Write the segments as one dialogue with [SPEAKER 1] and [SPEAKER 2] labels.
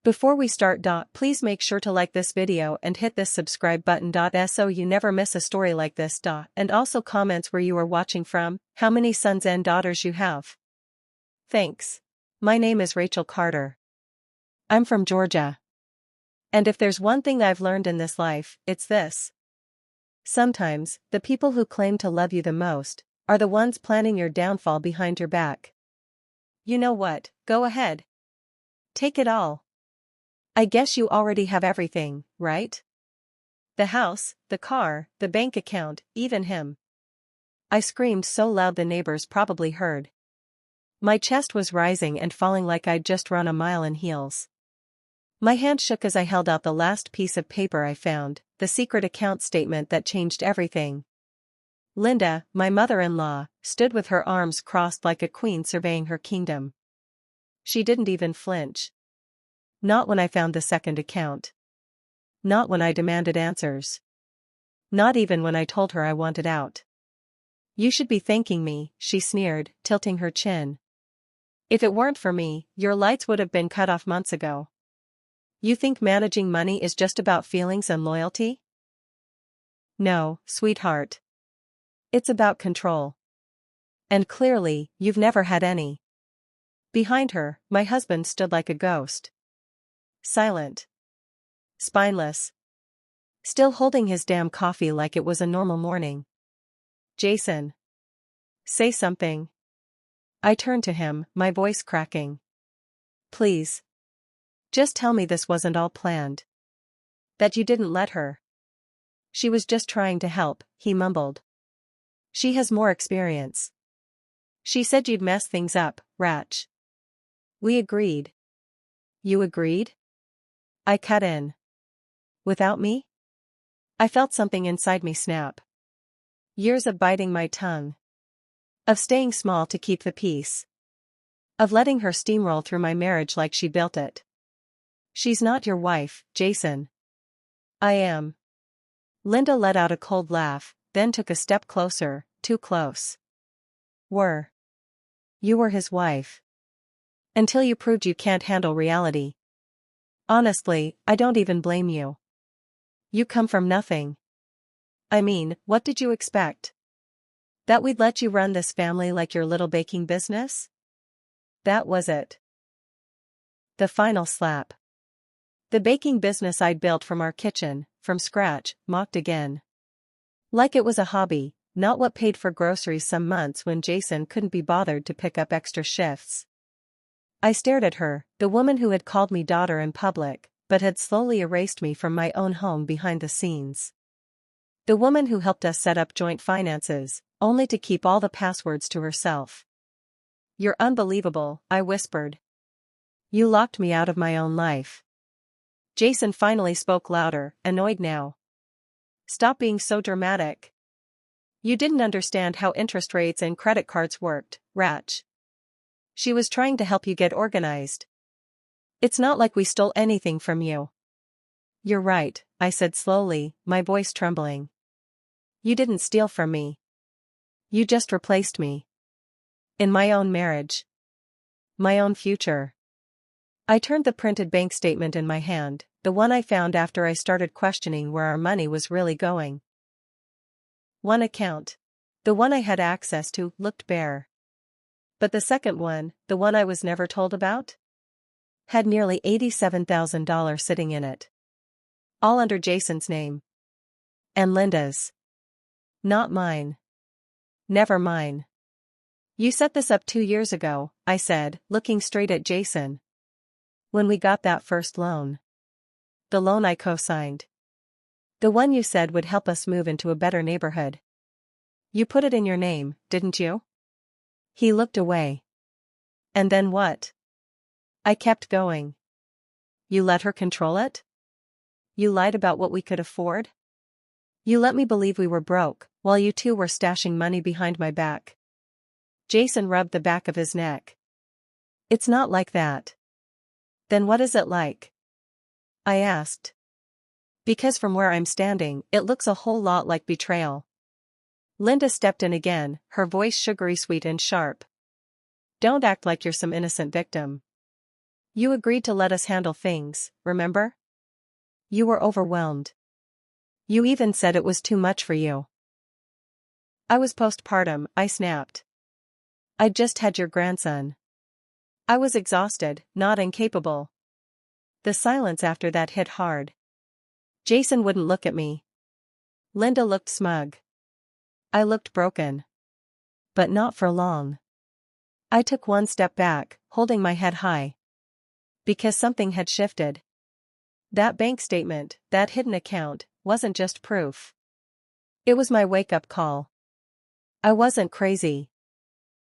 [SPEAKER 1] Before we start, please make sure to like this video and hit this subscribe button, so you never miss a story like this. And also comments where you are watching from, how many sons and daughters you have. Thanks. My name is Rachel Carter. I'm from Georgia. And if there's one thing I've learned in this life, it's this. Sometimes, the people who claim to love you the most are the ones planning your downfall behind your back. You know what? Go ahead. Take it all. I guess you already have everything, right? The house, the car, the bank account, even him. I screamed so loud the neighbors probably heard. My chest was rising and falling like I'd just run a mile in heels. My hand shook as I held out the last piece of paper I found, the secret account statement that changed everything. Linda, my mother-in-law, stood with her arms crossed like a queen surveying her kingdom. She didn't even flinch. Not when I found the second account. Not when I demanded answers. Not even when I told her I wanted out. You should be thanking me, she sneered, tilting her chin. If it weren't for me, your lights would have been cut off months ago. You think managing money is just about feelings and loyalty? No, sweetheart. It's about control. And clearly, you've never had any. Behind her, my husband stood like a ghost. Silent. Spineless. Still holding his damn coffee like it was a normal morning. Jason. Say something. I turned to him, my voice cracking. Please. Just tell me this wasn't all planned. That you didn't let her. She was just trying to help, he mumbled. She has more experience. She said you'd mess things up, Ratch. We agreed. You agreed? I cut in. Without me? I felt something inside me snap. Years of biting my tongue. Of staying small to keep the peace. Of letting her steamroll through my marriage like she built it. She's not your wife, Jason. I am. Linda let out a cold laugh, then took a step closer, too close. You were his wife. Until you proved you can't handle reality. Honestly, I don't even blame you. You come from nothing. I mean, what did you expect? That we'd let you run this family like your little baking business? That was it. The final slap. The baking business I'd built from our kitchen, from scratch, mocked again. Like it was a hobby, not what paid for groceries some months when Jason couldn't be bothered to pick up extra shifts. I stared at her, the woman who had called me daughter in public, but had slowly erased me from my own home behind the scenes. The woman who helped us set up joint finances, only to keep all the passwords to herself. You're unbelievable, I whispered. You locked me out of my own life. Jason finally spoke louder, annoyed now. Stop being so dramatic. You didn't understand how interest rates and credit cards worked, Ratch. She was trying to help you get organized. It's not like we stole anything from you. You're right, I said slowly, my voice trembling. You didn't steal from me. You just replaced me. In my own marriage. My own future. I turned the printed bank statement in my hand, the one I found after I started questioning where our money was really going. One account. The one I had access to, looked bare. But the second one, the one I was never told about? Had nearly $87,000 sitting in it. All under Jason's name. And Linda's. Not mine. Never mine. You set this up 2 years ago, I said, looking straight at Jason. When we got that first loan. The loan I co-signed. The one you said would help us move into a better neighborhood. You put it in your name, didn't you? He looked away. And then what? I kept going. You let her control it? You lied about what we could afford? You let me believe we were broke, while you two were stashing money behind my back. Jason rubbed the back of his neck. It's not like that. Then what is it like? I asked. Because from where I'm standing, it looks a whole lot like betrayal. Linda stepped in again, her voice sugary sweet and sharp. Don't act like you're some innocent victim. You agreed to let us handle things, remember? You were overwhelmed. You even said it was too much for you. I was postpartum, I snapped. I'd just had your grandson. I was exhausted, not incapable. The silence after that hit hard. Jason wouldn't look at me. Linda looked smug. I looked broken. But not for long. I took one step back, holding my head high. Because something had shifted. That bank statement, that hidden account, wasn't just proof. It was my wake-up call. I wasn't crazy.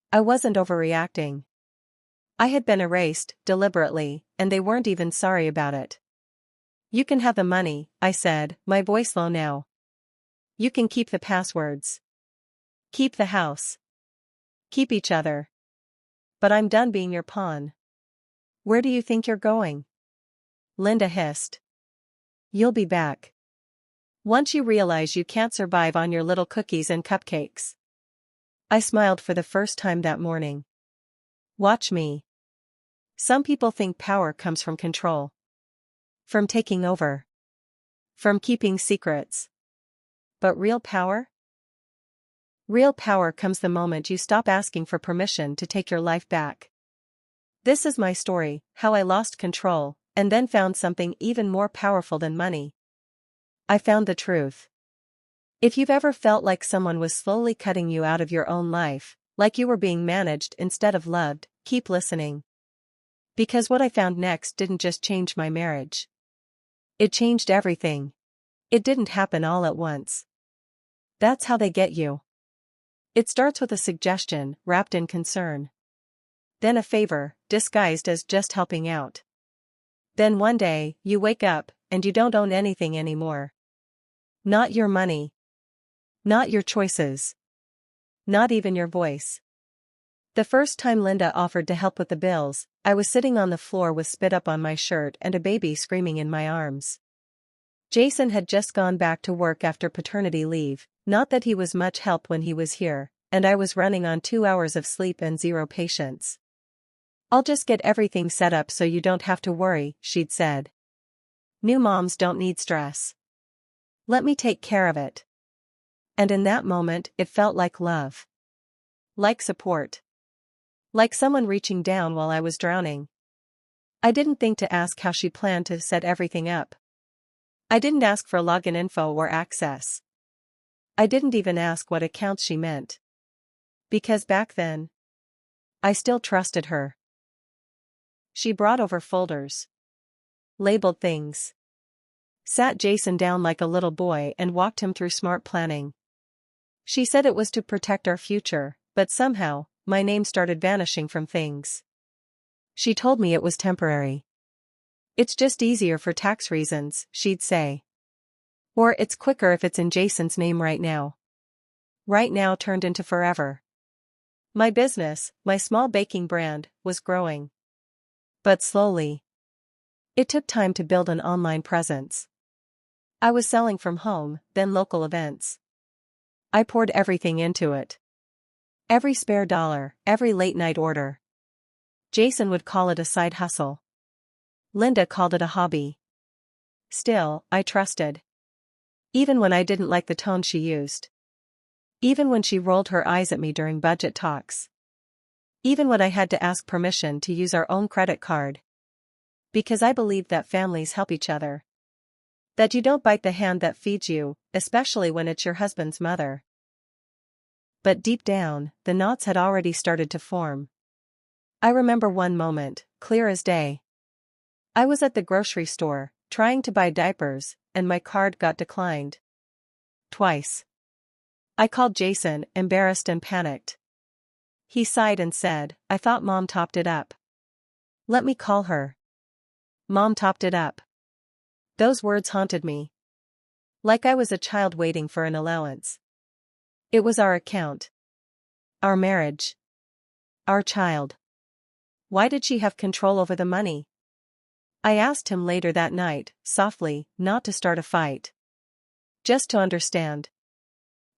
[SPEAKER 1] I wasn't overreacting. I had been erased, deliberately, and they weren't even sorry about it. You can have the money, I said, my voice low now. You can keep the passwords. Keep the house. Keep each other. But I'm done being your pawn. Where do you think you're going? Linda hissed. You'll be back. Once you realize you can't survive on your little cookies and cupcakes. I smiled for the first time that morning. Watch me. Some people think power comes from control. From taking over. From keeping secrets. But real power? Real power comes the moment you stop asking for permission to take your life back. This is my story, how I lost control, and then found something even more powerful than money. I found the truth. If you've ever felt like someone was slowly cutting you out of your own life, like you were being managed instead of loved, keep listening. Because what I found next didn't just change my marriage. It changed everything. It didn't happen all at once. That's how they get you. It starts with a suggestion, wrapped in concern. Then a favor, disguised as just helping out. Then one day, you wake up, and you don't own anything anymore. Not your money. Not your choices. Not even your voice. The first time Linda offered to help with the bills, I was sitting on the floor with spit up on my shirt and a baby screaming in my arms. Jason had just gone back to work after paternity leave, not that he was much help when he was here, and I was running on 2 hours of sleep and zero patience. I'll just get everything set up so you don't have to worry, she'd said. New moms don't need stress. Let me take care of it. And in that moment, it felt like love. Like support. Like someone reaching down while I was drowning. I didn't think to ask how she planned to set everything up. I didn't ask for login info or access. I didn't even ask what accounts she meant. Because back then, I still trusted her. She brought over folders. Labeled things. Sat Jason down like a little boy and walked him through smart planning. She said it was to protect our future, but somehow, my name started vanishing from things. She told me it was temporary. It's just easier for tax reasons, she'd say. Or it's quicker if it's in Jason's name right now. Right now turned into forever. My business, my small baking brand, was growing. But slowly. It took time to build an online presence. I was selling from home, then local events. I poured everything into it. Every spare dollar, every late-night order. Jason would call it a side hustle. Linda called it a hobby. Still, I trusted. Even when I didn't like the tone she used. Even when she rolled her eyes at me during budget talks. Even when I had to ask permission to use our own credit card. Because I believed that families help each other. That you don't bite the hand that feeds you, especially when it's your husband's mother. But deep down, the knots had already started to form. I remember one moment, clear as day. I was at the grocery store, trying to buy diapers, and my card got declined. Twice. I called Jason, embarrassed and panicked. He sighed and said, I thought Mom topped it up. Let me call her. Mom topped it up. Those words haunted me. Like I was a child waiting for an allowance. It was our account. Our marriage. Our child. Why did she have control over the money? I asked him later that night, softly, not to start a fight. Just to understand.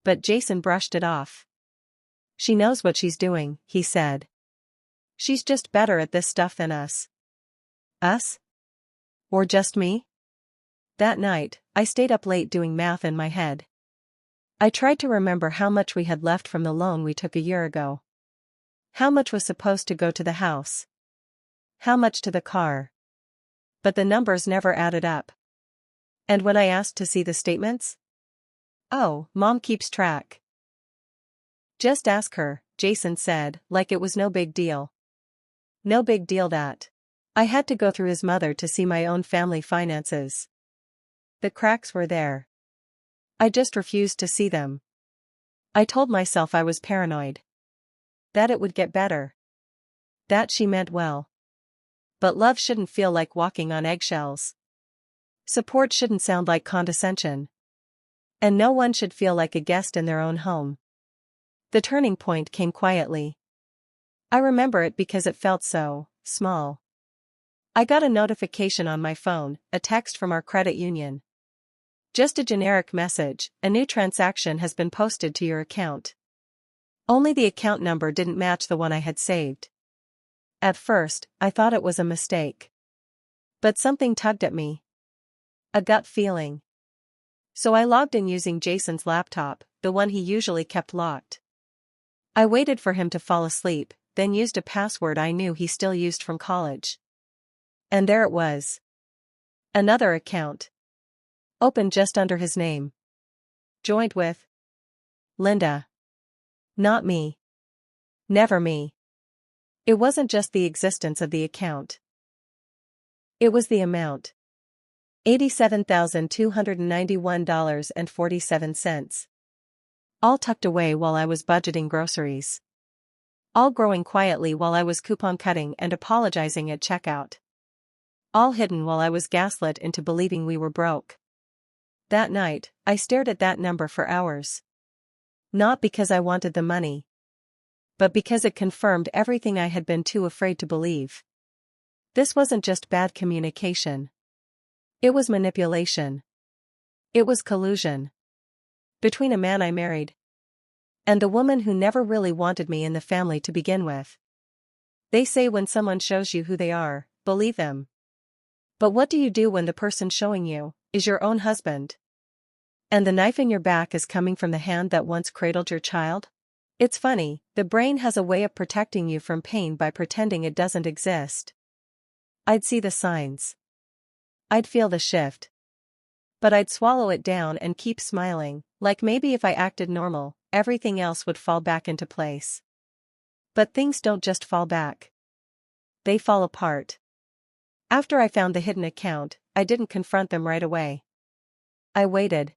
[SPEAKER 1] But Jason brushed it off. She knows what she's doing, he said. She's just better at this stuff than us. Us? Or just me? That night, I stayed up late doing math in my head. I tried to remember how much we had left from the loan we took a year ago. How much was supposed to go to the house? How much to the car? But the numbers never added up. And when I asked to see the statements? Oh, Mom keeps track. Just ask her, Jason said, like it was no big deal. No big deal that I had to go through his mother to see my own family finances. The cracks were there. I just refused to see them. I told myself I was paranoid. That it would get better. That she meant well. But love shouldn't feel like walking on eggshells. Support shouldn't sound like condescension. And no one should feel like a guest in their own home. The turning point came quietly. I remember it because it felt so small. I got a notification on my phone, a text from our credit union. Just a generic message, a new transaction has been posted to your account. Only the account number didn't match the one I had saved. At first, I thought it was a mistake. But something tugged at me. A gut feeling. So I logged in using Jason's laptop, the one he usually kept locked. I waited for him to fall asleep, then used a password I knew he still used from college. And there it was. Another account. Opened just under his name. Joined with Linda. Not me. Never me. It wasn't just the existence of the account. It was the amount. $87,291.47. All tucked away while I was budgeting groceries. All growing quietly while I was coupon cutting and apologizing at checkout. All hidden while I was gaslit into believing we were broke. That night, I stared at that number for hours. Not because I wanted the money. But because it confirmed everything I had been too afraid to believe. This wasn't just bad communication. It was manipulation. It was collusion. Between a man I married. And the woman who never really wanted me in the family to begin with. They say when someone shows you who they are, believe them. But what do you do when the person showing you is your own husband? And the knife in your back is coming from the hand that once cradled your child? It's funny, the brain has a way of protecting you from pain by pretending it doesn't exist. I'd see the signs. I'd feel the shift. But I'd swallow it down and keep smiling, like maybe if I acted normal, everything else would fall back into place. But things don't just fall back. They fall apart. After I found the hidden account, I didn't confront them right away. I waited.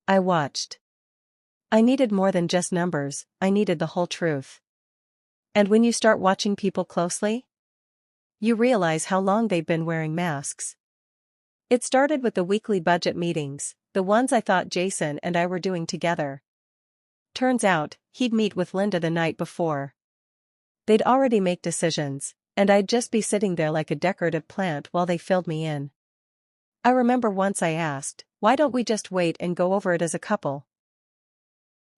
[SPEAKER 1] I watched. I needed more than just numbers, I needed the whole truth. And when you start watching people closely, you realize how long they've been wearing masks. It started with the weekly budget meetings, the ones I thought Jason and I were doing together. Turns out, he'd meet with Linda the night before. They'd already make decisions, and I'd just be sitting there like a decorative plant while they filled me in. I remember once I asked, why don't we just wait and go over it as a couple?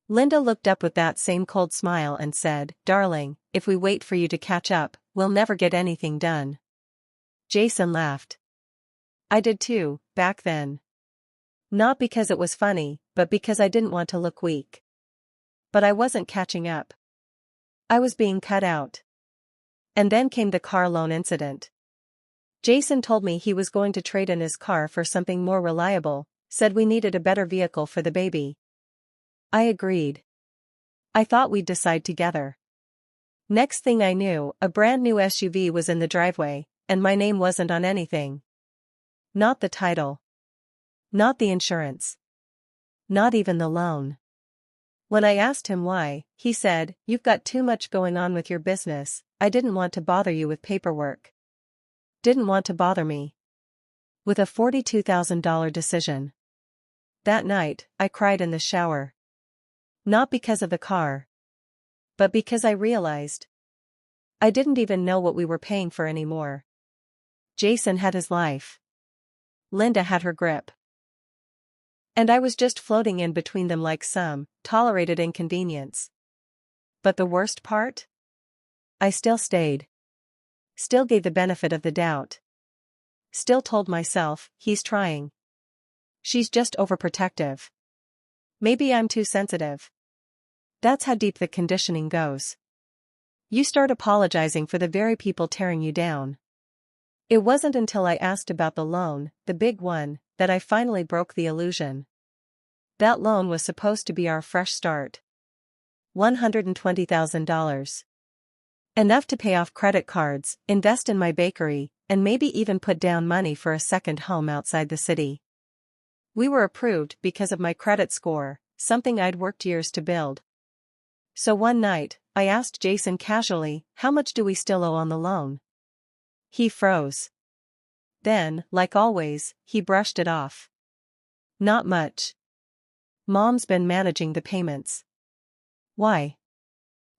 [SPEAKER 1] Linda looked up with that same cold smile and said, darling, if we wait for you to catch up, we'll never get anything done. Jason laughed. I did too, back then. Not because it was funny, but because I didn't want to look weak. But I wasn't catching up. I was being cut out. And then came the car loan incident. Jason told me he was going to trade in his car for something more reliable, said we needed a better vehicle for the baby. I agreed. I thought we'd decide together. Next thing I knew, a brand new SUV was in the driveway, and my name wasn't on anything. Not the title. Not the insurance. Not even the loan. When I asked him why, he said, you've got too much going on with your business, I didn't want to bother you with paperwork. Didn't want to bother me. With a $42,000 decision. That night, I cried in the shower. Not because of the car. But because I realized. I didn't even know what we were paying for anymore. Jason had his life. Linda had her grip. And I was just floating in between them like some tolerated inconvenience. But the worst part? I still stayed. Still gave the benefit of the doubt. Still told myself, he's trying. She's just overprotective. Maybe I'm too sensitive. That's how deep the conditioning goes. You start apologizing for the very people tearing you down. It wasn't until I asked about the loan, the big one, that I finally broke the illusion. That loan was supposed to be our fresh start. $120,000. Enough to pay off credit cards, invest in my bakery, and maybe even put down money for a second home outside the city. We were approved because of my credit score, something I'd worked years to build. So one night, I asked Jason casually, how much do we still owe on the loan? He froze. Then, like always, he brushed it off. Not much. Mom's been managing the payments. Why?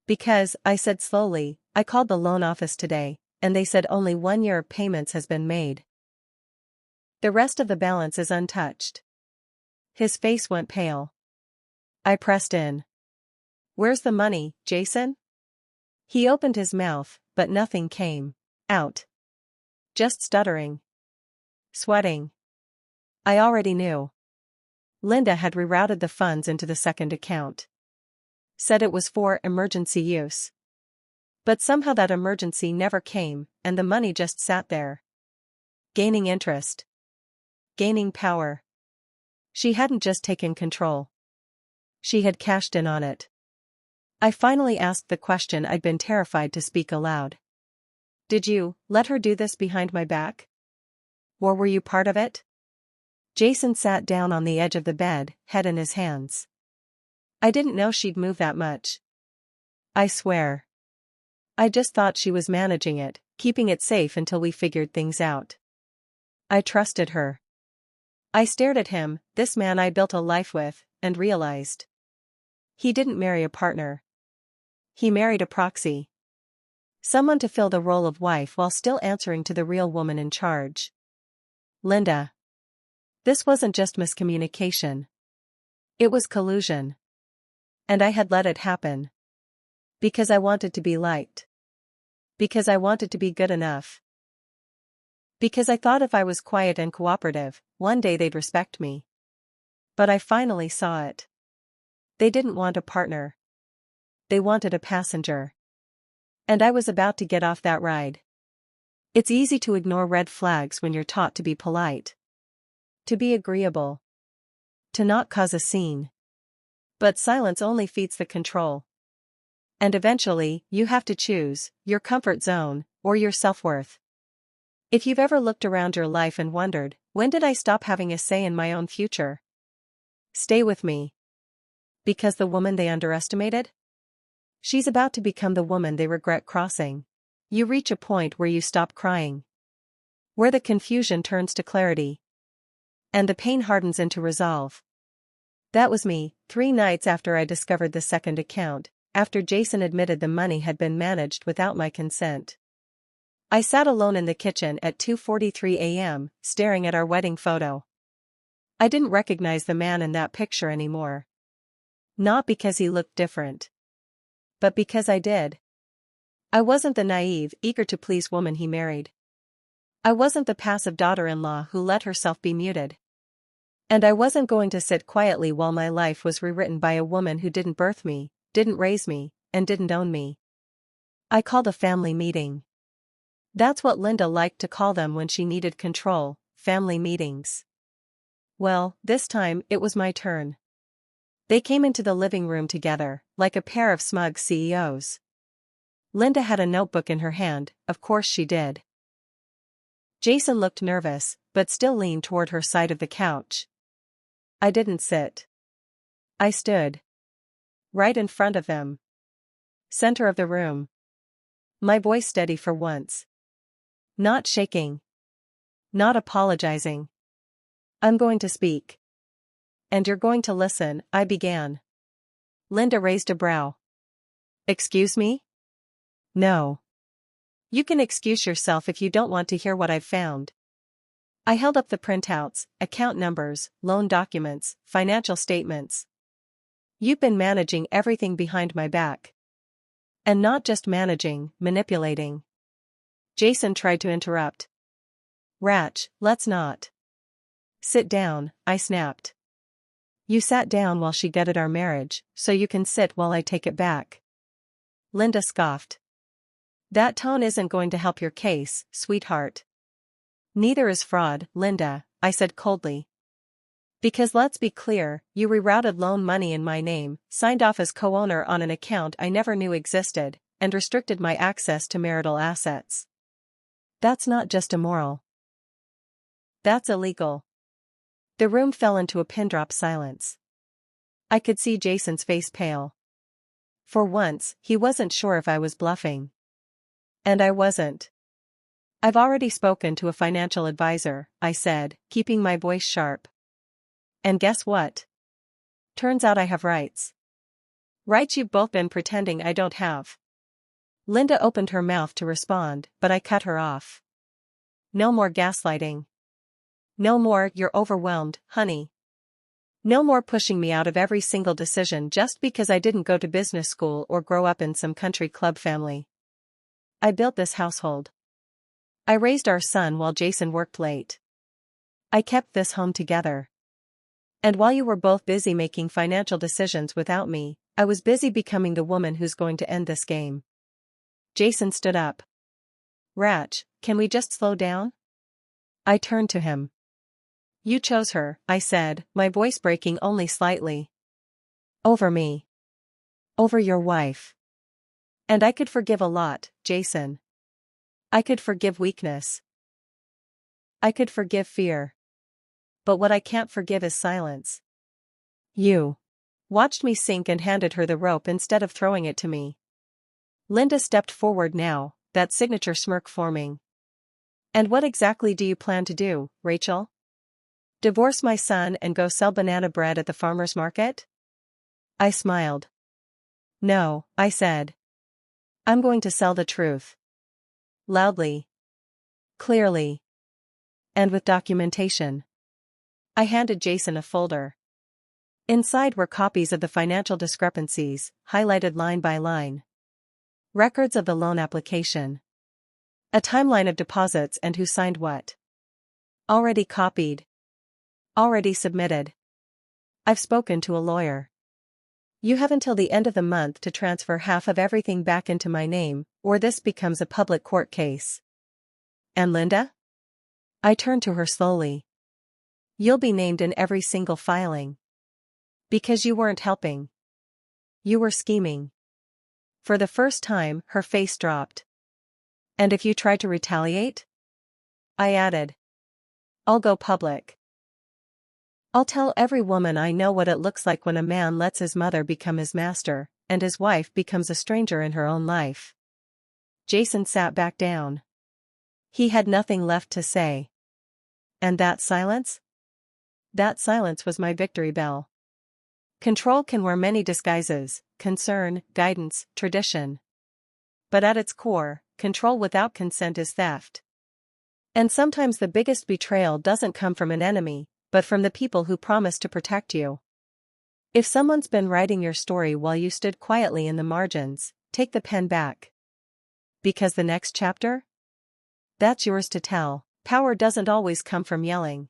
[SPEAKER 1] Because, I said slowly, I called the loan office today, and they said only 1 year of payments has been made. The rest of the balance is untouched. His face went pale. I pressed in. Where's the money, Jason? He opened his mouth, but nothing came out. Just stuttering. Sweating. I already knew. Linda had rerouted the funds into the second account. Said it was for emergency use. But somehow that emergency never came, and the money just sat there. Gaining interest. Gaining power. She hadn't just taken control. She had cashed in on it. I finally asked the question I'd been terrified to speak aloud. Did you let her do this behind my back? Or were you part of it? Jason sat down on the edge of the bed, head in his hands. I didn't know she'd move that much. I swear. I just thought she was managing it, keeping it safe until we figured things out. I trusted her. I stared at him, this man I built a life with, and realized. He didn't marry a partner. He married a proxy. Someone to fill the role of wife while still answering to the real woman in charge. Linda. This wasn't just miscommunication. It was collusion. And I had let it happen. Because I wanted to be liked. Because I wanted to be good enough. Because I thought if I was quiet and cooperative, one day they'd respect me. But I finally saw it. They didn't want a partner. They wanted a passenger. And I was about to get off that ride. It's easy to ignore red flags when you're taught to be polite. To be agreeable. To not cause a scene. But silence only feeds the control. And eventually, you have to choose your comfort zone or your self-worth. If you've ever looked around your life and wondered, when did I stop having a say in my own future? Stay with me. Because the woman they underestimated? She's about to become the woman they regret crossing. You reach a point where you stop crying. Where the confusion turns to clarity. And the pain hardens into resolve. That was me, 3 nights after I discovered the second account, after Jason admitted the money had been managed without my consent. I sat alone in the kitchen at 2:43 a.m., staring at our wedding photo. I didn't recognize the man in that picture anymore. Not because he looked different. But because I did. I wasn't the naive, eager-to-please woman he married. I wasn't the passive daughter-in-law who let herself be muted. And I wasn't going to sit quietly while my life was rewritten by a woman who didn't birth me, didn't raise me, and didn't own me. I called a family meeting. That's what Linda liked to call them when she needed control, family meetings. Well, this time, it was my turn. They came into the living room together, like a pair of smug CEOs. Linda had a notebook in her hand, of course she did. Jason looked nervous, but still leaned toward her side of the couch. I didn't sit. I stood. Right in front of them. Center of the room. My voice steady for once. Not shaking. Not apologizing. I'm going to speak. And you're going to listen, I began. Linda raised a brow. Excuse me? No. You can excuse yourself if you don't want to hear what I've found. I held up the printouts, account numbers, loan documents, financial statements. You've been managing everything behind my back. And not just managing, manipulating. Jason tried to interrupt. Ratch, let's not. Sit down, I snapped. You sat down while she gutted our marriage, so you can sit while I take it back. Linda scoffed. That tone isn't going to help your case, sweetheart. Neither is fraud, Linda, I said coldly. Because let's be clear, you rerouted loan money in my name, signed off as co-owner on an account I never knew existed, and restricted my access to marital assets. That's not just immoral. That's illegal. The room fell into a pin-drop silence. I could see Jason's face pale. For once, he wasn't sure if I was bluffing. And I wasn't. I've already spoken to a financial advisor, I said, keeping my voice sharp. And guess what? Turns out I have rights. Rights you've both been pretending I don't have. Linda opened her mouth to respond, but I cut her off. No more gaslighting. No more, you're overwhelmed, honey. No more pushing me out of every single decision just because I didn't go to business school or grow up in some country club family. I built this household. I raised our son while Jason worked late. I kept this home together. And while you were both busy making financial decisions without me, I was busy becoming the woman who's going to end this game. Jason stood up. Ratch, can we just slow down? I turned to him. You chose her, I said, my voice breaking only slightly. Over me. Over your wife. And I could forgive a lot, Jason. I could forgive weakness. I could forgive fear. But what I can't forgive is silence. You watched me sink and handed her the rope instead of throwing it to me. Linda stepped forward now, that signature smirk forming. And what exactly do you plan to do, Rachel? Divorce my son and go sell banana bread at the farmer's market? I smiled. No, I said. I'm going to sell the truth. Loudly. Clearly. And with documentation. I handed Jason a folder. Inside were copies of the financial discrepancies, highlighted line by line. Records of the loan application. A timeline of deposits and who signed what. Already copied. Already submitted. I've spoken to a lawyer. You have until the end of the month to transfer half of everything back into my name, or this becomes a public court case. And Linda? I turned to her slowly. You'll be named in every single filing. Because you weren't helping. You were scheming. For the first time, her face dropped. And if you try to retaliate? I added. I'll go public. I'll tell every woman I know what it looks like when a man lets his mother become his master, and his wife becomes a stranger in her own life. Jason sat back down. He had nothing left to say. And that silence? That silence was my victory bell. Control can wear many disguises: concern, guidance, tradition. But at its core, control without consent is theft. And sometimes the biggest betrayal doesn't come from an enemy, but from the people who promise to protect you. If someone's been writing your story while you stood quietly in the margins, take the pen back. Because the next chapter? That's yours to tell. Power doesn't always come from yelling.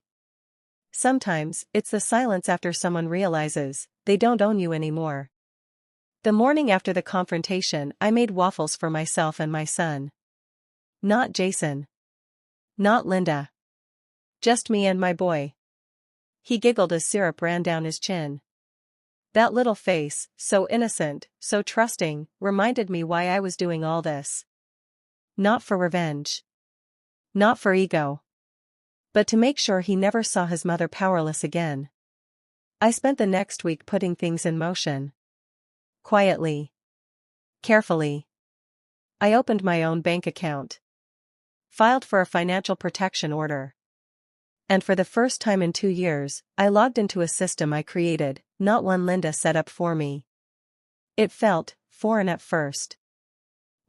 [SPEAKER 1] Sometimes, it's the silence after someone realizes they don't own you anymore. The morning after the confrontation, I made waffles for myself and my son. Not Jason. Not Linda. Just me and my boy. He giggled as syrup ran down his chin. That little face, so innocent, so trusting, reminded me why I was doing all this. Not for revenge. Not for ego. But to make sure he never saw his mother powerless again. I spent the next week putting things in motion. Quietly. Carefully. I opened my own bank account. Filed for a financial protection order. And for the first time in 2 years, I logged into a system I created, not one Linda set up for me. It felt foreign at first.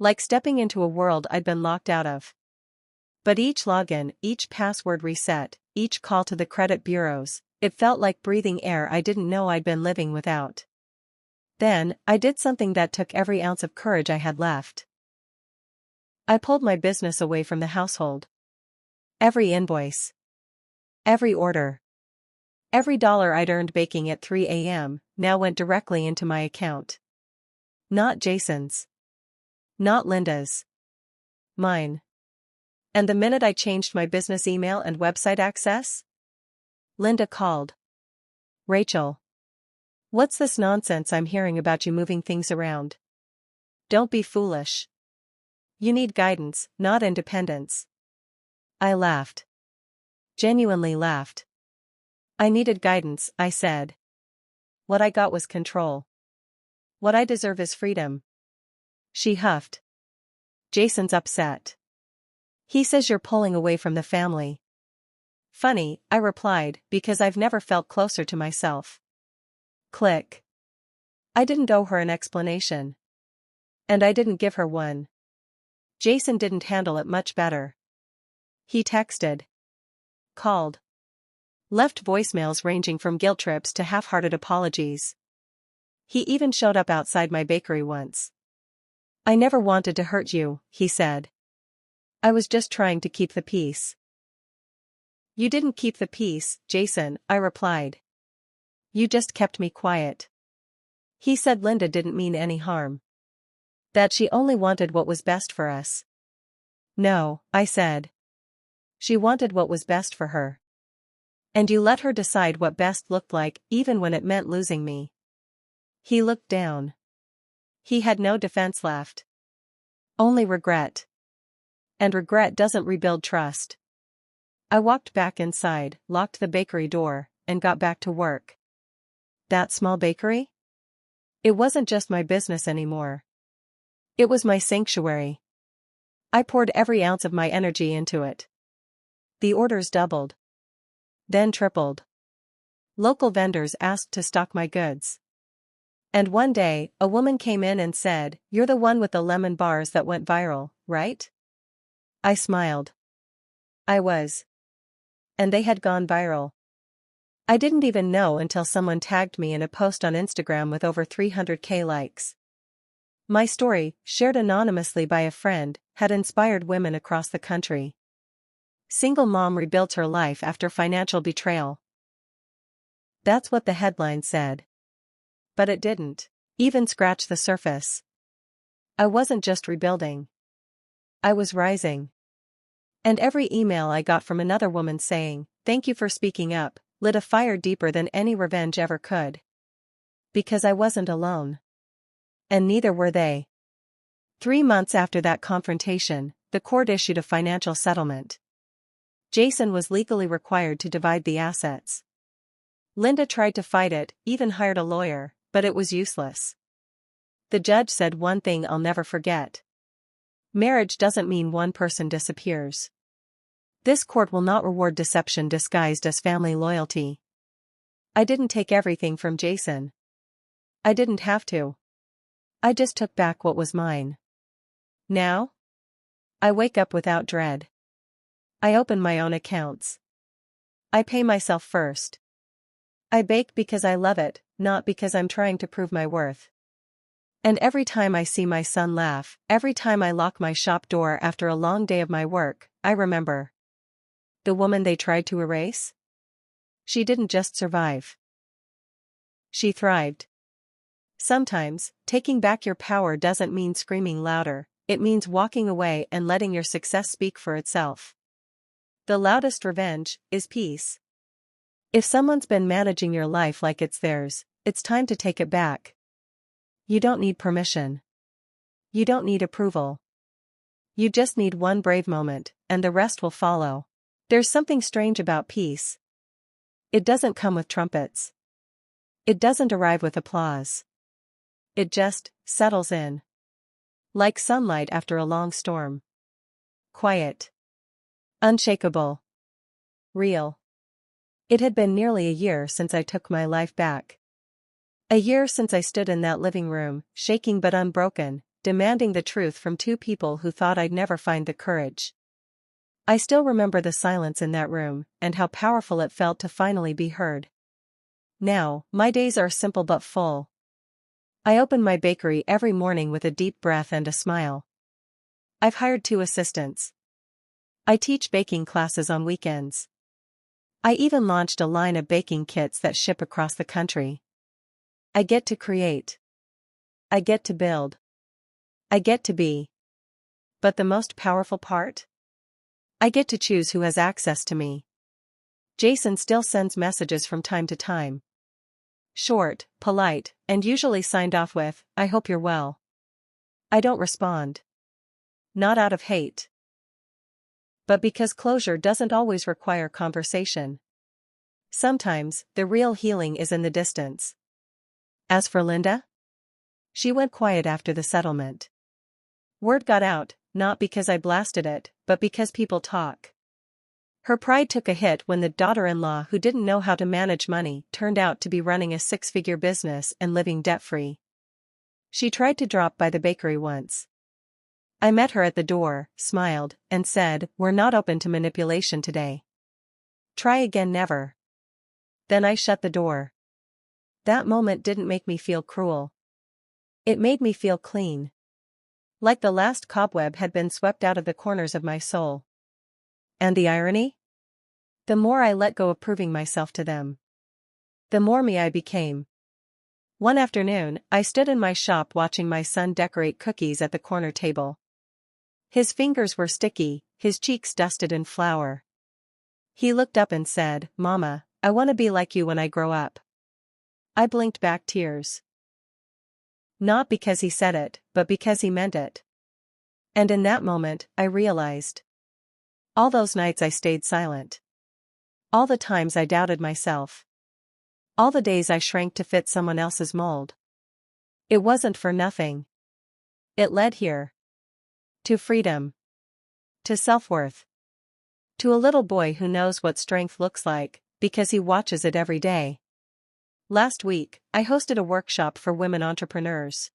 [SPEAKER 1] Like stepping into a world I'd been locked out of. But each login, each password reset, each call to the credit bureaus, it felt like breathing air I didn't know I'd been living without. Then, I did something that took every ounce of courage I had left. I pulled my business away from the household. Every invoice. Every order. Every dollar I'd earned baking at 3 a.m. now went directly into my account. Not Jason's. Not Linda's. Mine. And the minute I changed my business email and website access, Linda called. Rachel. What's this nonsense I'm hearing about you moving things around? Don't be foolish. You need guidance, not independence. I laughed. Genuinely laughed. I needed guidance, I said. What I got was control. What I deserve is freedom. She huffed. Jason's upset. He says you're pulling away from the family. Funny, I replied, because I've never felt closer to myself. Click. I didn't owe her an explanation. And I didn't give her one. Jason didn't handle it much better. He texted. Called. Left voicemails ranging from guilt trips to half-hearted apologies. He even showed up outside my bakery once. I never wanted to hurt you, he said. I was just trying to keep the peace. You didn't keep the peace, Jason, I replied. You just kept me quiet. He said Linda didn't mean any harm. That she only wanted what was best for us. No, I said. She wanted what was best for her. And you let her decide what best looked like, even when it meant losing me. He looked down. He had no defense left. Only regret. And regret doesn't rebuild trust. I walked back inside, locked the bakery door, and got back to work. That small bakery? It wasn't just my business anymore. It was my sanctuary. I poured every ounce of my energy into it. The orders doubled. Then tripled. Local vendors asked to stock my goods. And one day, a woman came in and said, "You're the one with the lemon bars that went viral, right?" I smiled. I was. And they had gone viral. I didn't even know until someone tagged me in a post on Instagram with over 300,000 likes. My story, shared anonymously by a friend, had inspired women across the country. Single mom rebuilt her life after financial betrayal. That's what the headline said. But it didn't even scratch the surface. I wasn't just rebuilding. I was rising. And every email I got from another woman saying, "Thank you for speaking up," lit a fire deeper than any revenge ever could. Because I wasn't alone. And neither were they. 3 months after that confrontation, the court issued a financial settlement. Jason was legally required to divide the assets. Linda tried to fight it, even hired a lawyer, but it was useless. The judge said one thing I'll never forget. Marriage doesn't mean one person disappears. This court will not reward deception disguised as family loyalty. I didn't take everything from Jason. I didn't have to. I just took back what was mine. Now? I wake up without dread. I open my own accounts. I pay myself first. I bake because I love it, not because I'm trying to prove my worth. And every time I see my son laugh, every time I lock my shop door after a long day of my work, I remember. The woman they tried to erase? She didn't just survive. She thrived. Sometimes, taking back your power doesn't mean screaming louder, it means walking away and letting your success speak for itself. The loudest revenge is peace. If someone's been managing your life like it's theirs, it's time to take it back. You don't need permission. You don't need approval. You just need one brave moment, and the rest will follow. There's something strange about peace. It doesn't come with trumpets. It doesn't arrive with applause. It just settles in. Like sunlight after a long storm. Quiet. Unshakable. Real. It had been nearly a year since I took my life back. A year since I stood in that living room, shaking but unbroken, demanding the truth from two people who thought I'd never find the courage. I still remember the silence in that room, and how powerful it felt to finally be heard. Now, my days are simple but full. I open my bakery every morning with a deep breath and a smile. I've hired 2 assistants. I teach baking classes on weekends. I even launched a line of baking kits that ship across the country. I get to create. I get to build. I get to be. But the most powerful part? I get to choose who has access to me. Jason still sends messages from time to time. Short, polite, and usually signed off with, "I hope you're well." I don't respond. Not out of hate. But because closure doesn't always require conversation. Sometimes, the real healing is in the distance. As for Linda? She went quiet after the settlement. Word got out, not because I blasted it, but because people talk. Her pride took a hit when the daughter-in-law who didn't know how to manage money turned out to be running a six-figure business and living debt-free. She tried to drop by the bakery once. I met her at the door, smiled, and said, "We're not open to manipulation today. Try again never." Then I shut the door. That moment didn't make me feel cruel. It made me feel clean. Like the last cobweb had been swept out of the corners of my soul. And the irony? The more I let go of proving myself to them, the more me I became. One afternoon, I stood in my shop watching my son decorate cookies at the corner table. His fingers were sticky, his cheeks dusted in flour. He looked up and said, "Mama, I want to be like you when I grow up." I blinked back tears. Not because he said it, but because he meant it. And in that moment, I realized. All those nights I stayed silent. All the times I doubted myself. All the days I shrank to fit someone else's mold. It wasn't for nothing. It led here. To freedom. To self-worth. To a little boy who knows what strength looks like, because he watches it every day. Last week, I hosted a workshop for women entrepreneurs.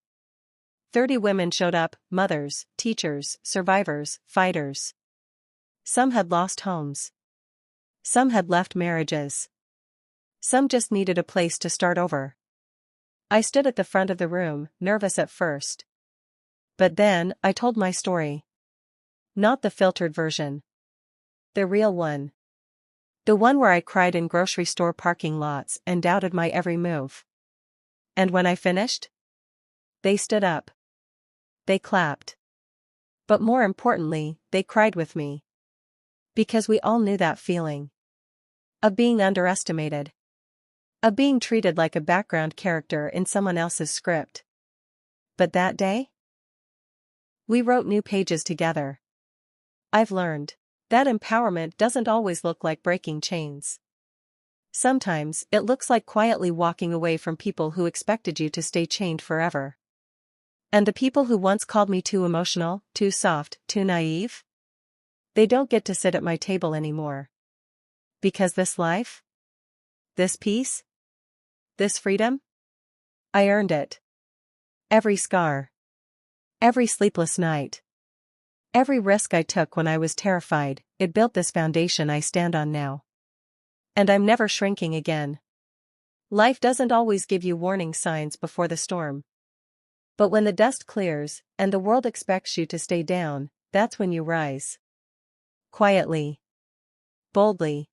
[SPEAKER 1] 30 women showed up, mothers, teachers, survivors, fighters. Some had lost homes. Some had left marriages. Some just needed a place to start over. I stood at the front of the room, nervous at first. But then, I told my story. Not the filtered version. The real one. The one where I cried in grocery store parking lots and doubted my every move. And when I finished? They stood up. They clapped. But more importantly, they cried with me. Because we all knew that feeling. Of being underestimated. Of being treated like a background character in someone else's script. But that day? We wrote new pages together. I've learned that empowerment doesn't always look like breaking chains. Sometimes, it looks like quietly walking away from people who expected you to stay chained forever. And the people who once called me too emotional, too soft, too naive? They don't get to sit at my table anymore. Because this life? This peace? This freedom? I earned it. Every scar. Every sleepless night. Every risk I took when I was terrified, it built this foundation I stand on now. And I'm never shrinking again. Life doesn't always give you warning signs before the storm. But when the dust clears, and the world expects you to stay down, that's when you rise. Quietly. Boldly.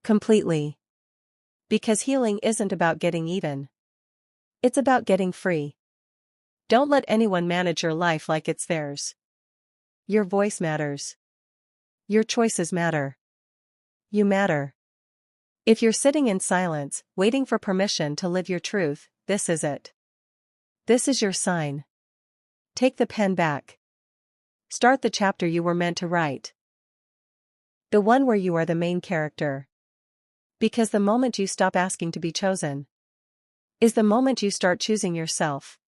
[SPEAKER 1] Completely. Because healing isn't about getting even. It's about getting free. Don't let anyone manage your life like it's theirs. Your voice matters. Your choices matter. You matter. If you're sitting in silence, waiting for permission to live your truth, this is it. This is your sign. Take the pen back. Start the chapter you were meant to write. The one where you are the main character. Because the moment you stop asking to be chosen is the moment you start choosing yourself.